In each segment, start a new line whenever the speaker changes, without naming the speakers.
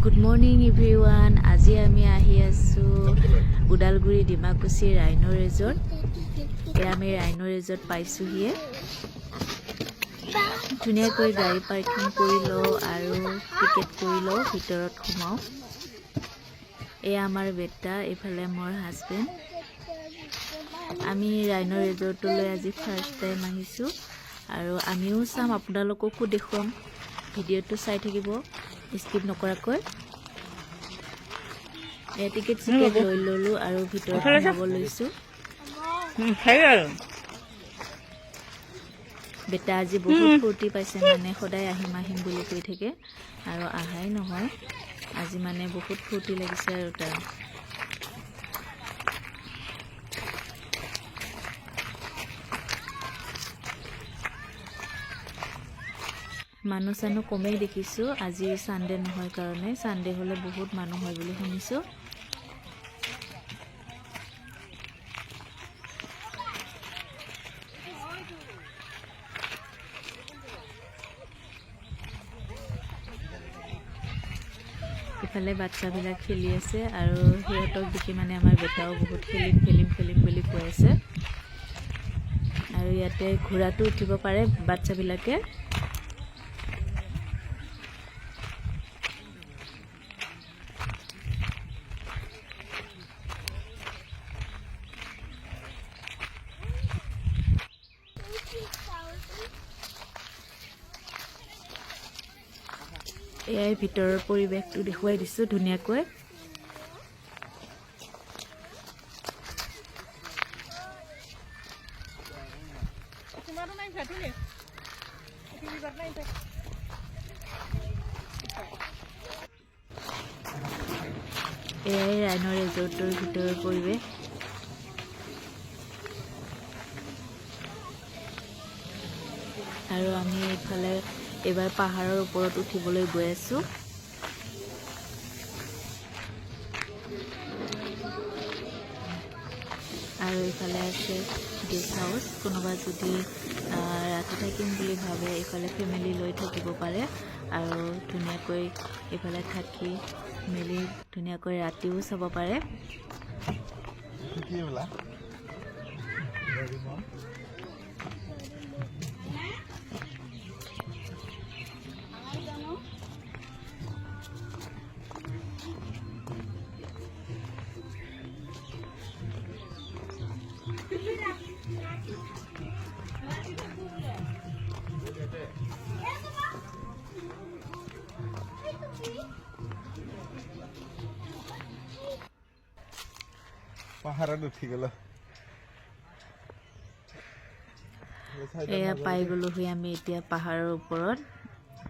Good morning everyone. আজি আমি আহি আছো উদালগুৰি ডিমাকুছি ৰাইনো ৰিজৰ্ট। আমি ৰাইনো ৰিজৰ্ট পাইছোহিয়ে। ধুনীয়াকৈ গাড়ী পাৰ্কিং কৰি লওঁ আৰু টিকেট কৰি লওঁ, ভিতৰত সোমাওঁ। এয়া আমাৰ বেটা, এইফালে মোৰ হাজবেণ্ড। আমি ৰাইনো ৰিজৰ্টলৈ আজি ফাৰ্ষ্ট টাইম আহিছোঁ আৰু আমিও চাম, আপোনালোককো দেখুৱাম। ভিডিঅ'টো চাই থাকিব স্কিপ নকৰাকৈ। টিকেট চিকেট লৈ ল'লোঁ আৰু ভিতৰত সোমাব লৈছোঁ। বেটা আজি বহুত ফূৰ্তি পাইছে, মানে সদায় আহিম আহিম বুলি কৈ থাকে আৰু আহাই নহয়। আজি মানে বহুত ফূৰ্তি লাগিছে আৰু তাৰ। মানুহ চানুহ কমেই দেখিছোঁ, আজি ছানডে নহয় কাৰণে। ছানডে হ'লে বহুত মানুহ হয় বুলি শুনিছোঁ। ইফালে বাচ্চাবিলাক খেলি আছে আৰু সিহঁতক দেখি মানে আমাৰ বেটাও বহুত খেলিম বুলি কৈ আছে। আৰু ইয়াতে ঘোঁৰাটো উঠিব পাৰে বাচ্চাবিলাকে। এয়াই ভিতৰৰ পৰিৱেশটো দেখুৱাই দিছোঁ ধুনীয়াকৈ। এয়াই ৰাইনো ৰিজৰ্টৰ ভিতৰৰ পৰিৱেশ। আৰু আমি এইফালে এইবাৰ পাহাৰৰ ওপৰত উঠিবলৈ গৈ আছোঁ। আৰু এইফালে আছে গেষ্ট হাউচ। কোনোবা যদি ৰাতি থাকিম বুলি ভাবে এইফালে ফেমিলি লৈ থাকিব পাৰে আৰু ধুনীয়াকৈ এইফালে থাকি মেলি ধুনীয়াকৈ ৰাতিও চাব পাৰে।
পাহাৰত উঠি গ'ল।
এয়া পাই গ'লোহি আমি এতিয়া পাহাৰৰ ওপৰত।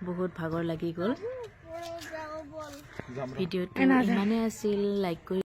বহুত ভাগৰ লাগি গ'ল। ভিডিঅ'টো ইমানেই আছিল, লাইক কৰি